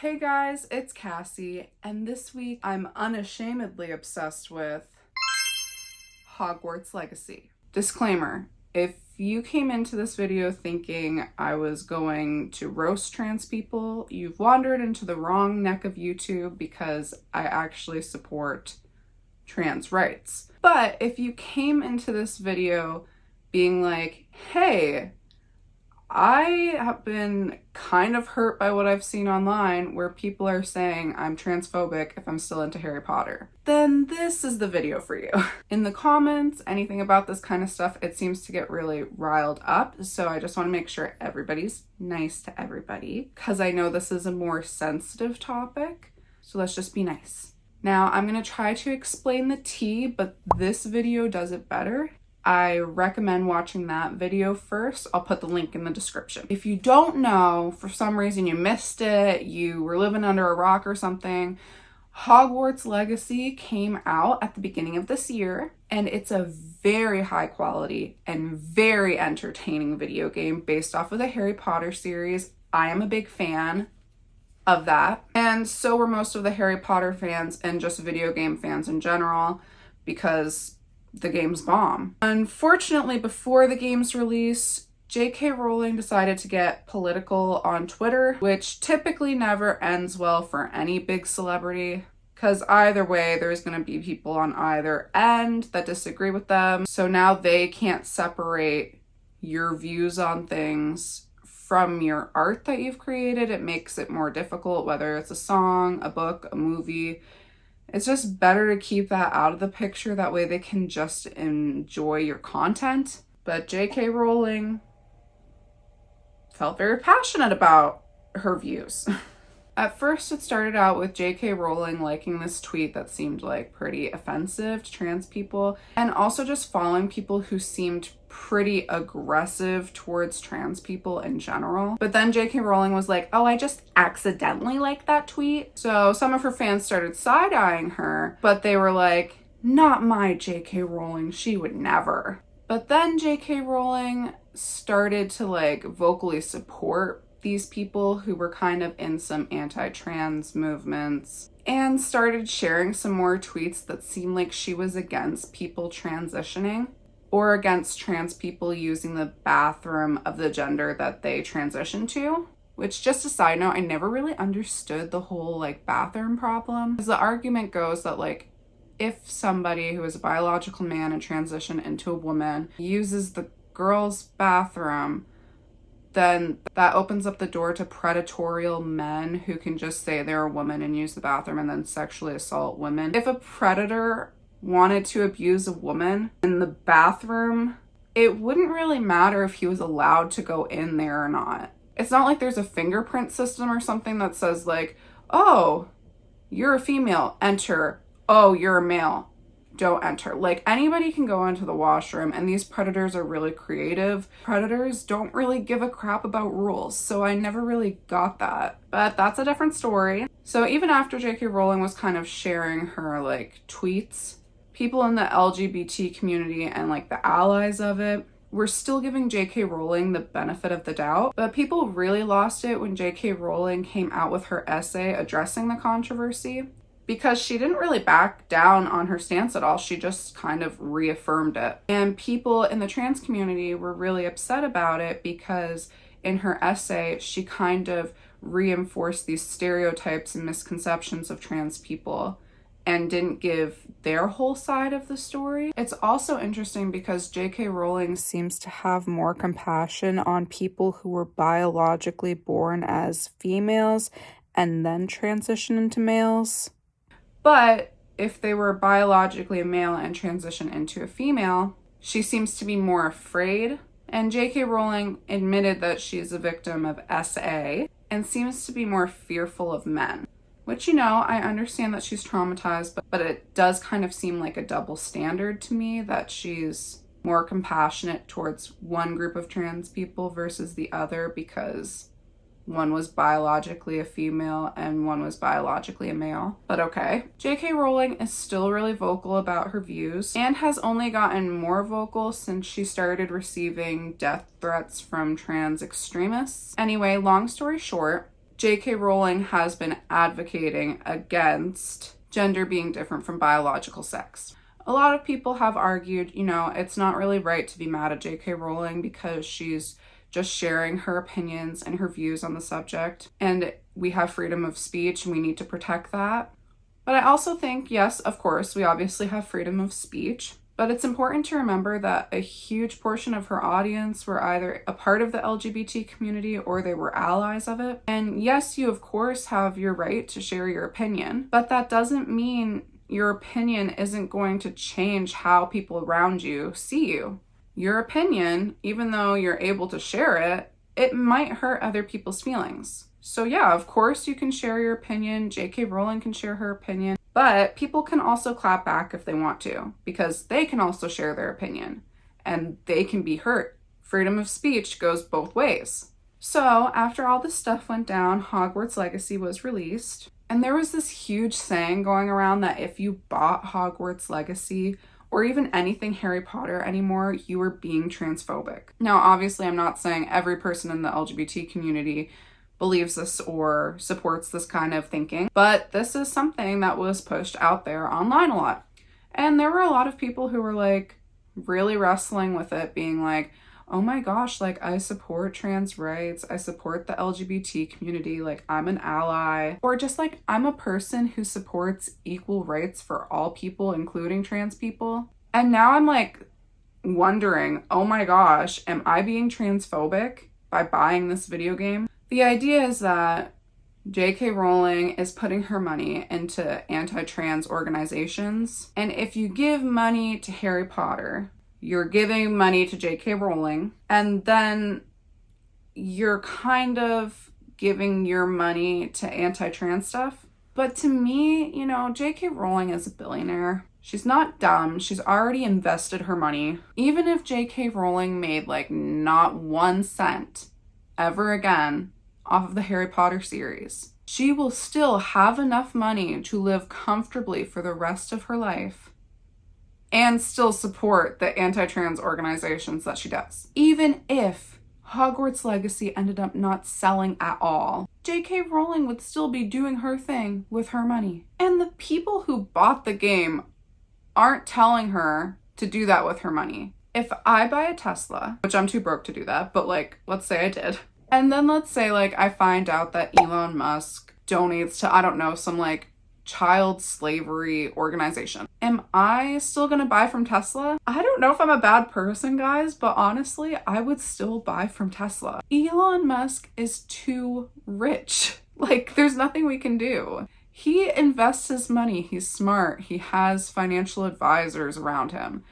Hey guys, it's Cassie, and this week I'm unashamedly obsessed with Hogwarts Legacy. Disclaimer, if you came into this video thinking I was going to roast trans people, you've wandered into the wrong neck of YouTube because I actually support trans rights. But if you came into this video being like, hey, I have been kind of hurt by what I've seen online where people are saying I'm transphobic if I'm still into Harry Potter, then this is the video for you. In the comments, anything about this kind of stuff, it seems to get really riled up. So I just want to make sure everybody's nice to everybody because I know this is a more sensitive topic. So let's just be nice. Now I'm going to try to explain the tea, but this video does it better. I recommend watching that video first. I'll put the link in the description. If you don't know, for some reason you missed it, you were living under a rock or something, Hogwarts Legacy came out at the beginning of this year, and it's a very high quality and very entertaining video game based off of the Harry Potter series. I am a big fan of that, and so were most of the Harry Potter fans and just video game fans in general because the game's bomb. Unfortunately, before the game's release, JK Rowling decided to get political on Twitter, which typically never ends well for any big celebrity, because either way, there's going to be people on either end that disagree with them. So now they can't separate your views on things from your art that you've created. It makes it more difficult, whether it's a song, a book, a movie. It's just better to keep that out of the picture. That way they can just enjoy your content. But JK Rowling felt very passionate about her views. At first, it started out with JK Rowling liking this tweet that seemed like pretty offensive to trans people, and also just following people who seemed pretty aggressive towards trans people in general. But then JK Rowling was like, oh, I just accidentally liked that tweet. So some of her fans started side-eyeing her, but they were like, not my JK Rowling, she would never. But then JK Rowling started to like vocally support these people who were kind of in some anti-trans movements and started sharing some more tweets that seemed like she was against people transitioning or against trans people using the bathroom of the gender that they transition to. Which, just a side note, I never really understood the whole like bathroom problem. Because the argument goes that like if somebody who is a biological man and transition into a woman uses the girl's bathroom, then that opens up the door to predatorial men who can just say they're a woman and use the bathroom and then sexually assault women. If a predator wanted to abuse a woman in the bathroom, it wouldn't really matter if he was allowed to go in there or not. It's not like there's a fingerprint system or something that says like, oh, you're a female, enter. Oh, you're a male, don't enter. Like, anybody can go into the washroom, and these predators are really creative. Predators don't really give a crap about rules, so I never really got that. But that's a different story. So even after JK Rowling was kind of sharing her like tweets, people in the LGBT community and like the allies of it were still giving JK Rowling the benefit of the doubt. But people really lost it when JK Rowling came out with her essay addressing the controversy, because she didn't really back down on her stance at all. She just kind of reaffirmed it. And people in the trans community were really upset about it because in her essay, she kind of reinforced these stereotypes and misconceptions of trans people and didn't give their whole side of the story. It's also interesting because JK Rowling seems to have more compassion on people who were biologically born as females and then transition into males. But if they were biologically a male and transition into a female, she seems to be more afraid. And JK Rowling admitted that she's a victim of SA and seems to be more fearful of men. Which, you know, I understand that she's traumatized, but it does kind of seem like a double standard to me that she's more compassionate towards one group of trans people versus the other because one was biologically a female and one was biologically a male. But okay. JK Rowling is still really vocal about her views and has only gotten more vocal since she started receiving death threats from trans extremists. Anyway, long story short, JK Rowling has been advocating against gender being different from biological sex. A lot of people have argued, it's not really right to be mad at JK Rowling because she's just sharing her opinions and her views on the subject, and we have freedom of speech and we need to protect that. But I also think, yes, of course, we obviously have freedom of speech, but it's important to remember that a huge portion of her audience were either a part of the LGBT community or they were allies of it. And yes, you of course have your right to share your opinion, but that doesn't mean your opinion isn't going to change how people around you see you. Your opinion, even though you're able to share it, it might hurt other people's feelings. So yeah, of course you can share your opinion, JK Rowling can share her opinion, but people can also clap back if they want to, because they can also share their opinion, and they can be hurt. Freedom of speech goes both ways. So after all this stuff went down, Hogwarts Legacy was released, and there was this huge saying going around that if you bought Hogwarts Legacy, or even anything Harry Potter anymore, you were being transphobic. Now, obviously, I'm not saying every person in the LGBT community believes this or supports this kind of thinking, but this is something that was pushed out there online a lot. And there were a lot of people who were like really wrestling with it, being like, oh my gosh, like I support trans rights, I support the LGBT community, like I'm an ally, or just like I'm a person who supports equal rights for all people, including trans people. And now I'm like wondering, oh my gosh, am I being transphobic by buying this video game? The idea is that JK Rowling is putting her money into anti-trans organizations, and if you give money to Harry Potter, you're giving money to JK Rowling, and then you're kind of giving your money to anti-trans stuff. But to me, JK Rowling is a billionaire. She's not dumb. She's already invested her money. Even if JK Rowling made like not 1 cent ever again off of the Harry Potter series, she will still have enough money to live comfortably for the rest of her life and still support the anti-trans organizations that she does. Even if Hogwarts Legacy ended up not selling at all, JK Rowling would still be doing her thing with her money. And the people who bought the game aren't telling her to do that with her money. If I buy a Tesla, which I'm too broke to do that, but like, let's say I did, and then let's say like I find out that Elon Musk donates to, I don't know, some like child slavery organization. Am I still gonna buy from Tesla? I don't know if I'm a bad person, guys, but honestly, I would still buy from Tesla. Elon Musk is too rich. Like, there's nothing we can do. He invests his money. He's smart. He has financial advisors around him.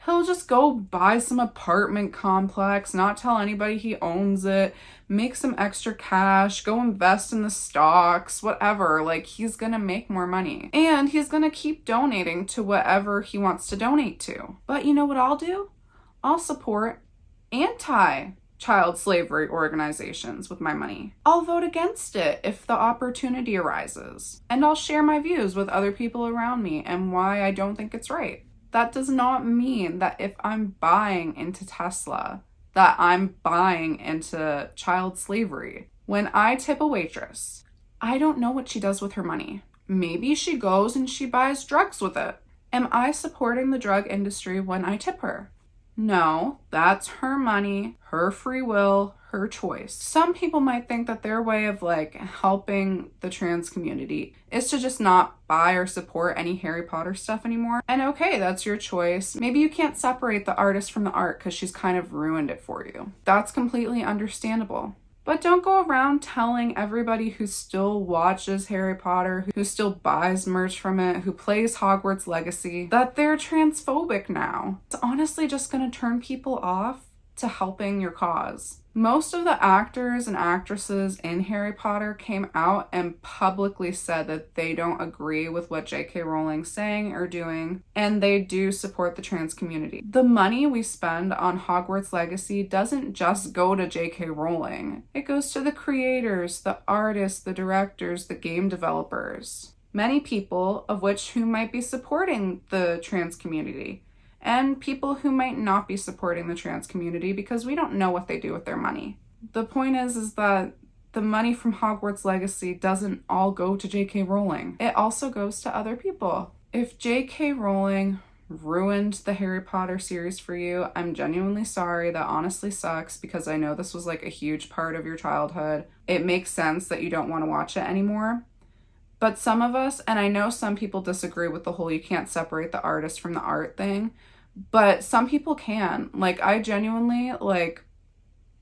He'll just go buy some apartment complex, not tell anybody he owns it, make some extra cash, go invest in the stocks, whatever. Like, he's gonna make more money. And he's gonna keep donating to whatever he wants to donate to. But you know what I'll do? I'll support anti-child slavery organizations with my money. I'll vote against it if the opportunity arises. And I'll share my views with other people around me and why I don't think it's right. That does not mean that if I'm buying into Tesla, that I'm buying into child slavery. When I tip a waitress, I don't know what she does with her money. Maybe she goes and she buys drugs with it. Am I supporting the drug industry when I tip her? No, that's her money, her free will, her choice. Some people might think that their way of like helping the trans community is to just not buy or support any Harry Potter stuff anymore. And okay, that's your choice. Maybe you can't separate the artist from the art because she's kind of ruined it for you. That's completely understandable. But don't go around telling everybody who still watches Harry Potter, who still buys merch from it, who plays Hogwarts Legacy, that they're transphobic now. It's honestly just gonna turn people off to helping your cause. Most of the actors and actresses in Harry Potter came out and publicly said that they don't agree with what JK Rowling's saying or doing, and they do support the trans community. The money we spend on Hogwarts Legacy doesn't just go to JK Rowling. It goes to the creators, the artists, the directors, the game developers. Many people of which who might be supporting the trans community, and people who might not be supporting the trans community because we don't know what they do with their money. The point is that the money from Hogwarts Legacy doesn't all go to JK Rowling. It also goes to other people. If JK Rowling ruined the Harry Potter series for you, I'm genuinely sorry. That honestly sucks because I know this was like a huge part of your childhood. It makes sense that you don't want to watch it anymore. But some of us, and I know some people disagree with the whole you can't separate the artist from the art thing, but some people can. Like, I genuinely, like,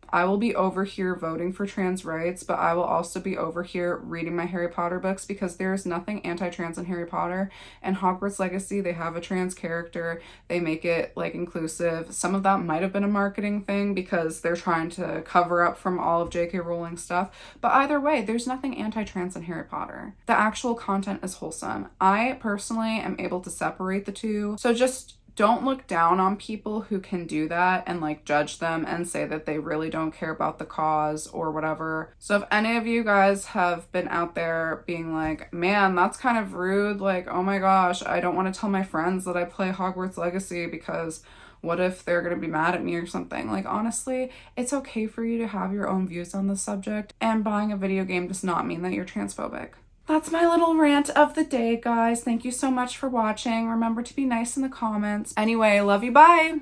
I will be over here voting for trans rights, but I will also be over here reading my Harry Potter books because there is nothing anti-trans in Harry Potter. And Hogwarts Legacy, they have a trans character. They make it like inclusive. Some of that might have been a marketing thing because they're trying to cover up from all of JK Rowling stuff. But either way, there's nothing anti-trans in Harry Potter. The actual content is wholesome. I personally am able to separate the two. So just don't look down on people who can do that and like judge them and say that they really don't care about the cause or whatever. So if any of you guys have been out there being like, man, that's kind of rude, like, oh my gosh, I don't want to tell my friends that I play Hogwarts Legacy because what if they're going to be mad at me or something? Like, honestly, it's okay for you to have your own views on the subject, and buying a video game does not mean that you're transphobic. That's my little rant of the day, guys. Thank you so much for watching. Remember to be nice in the comments. Anyway, love you. Bye.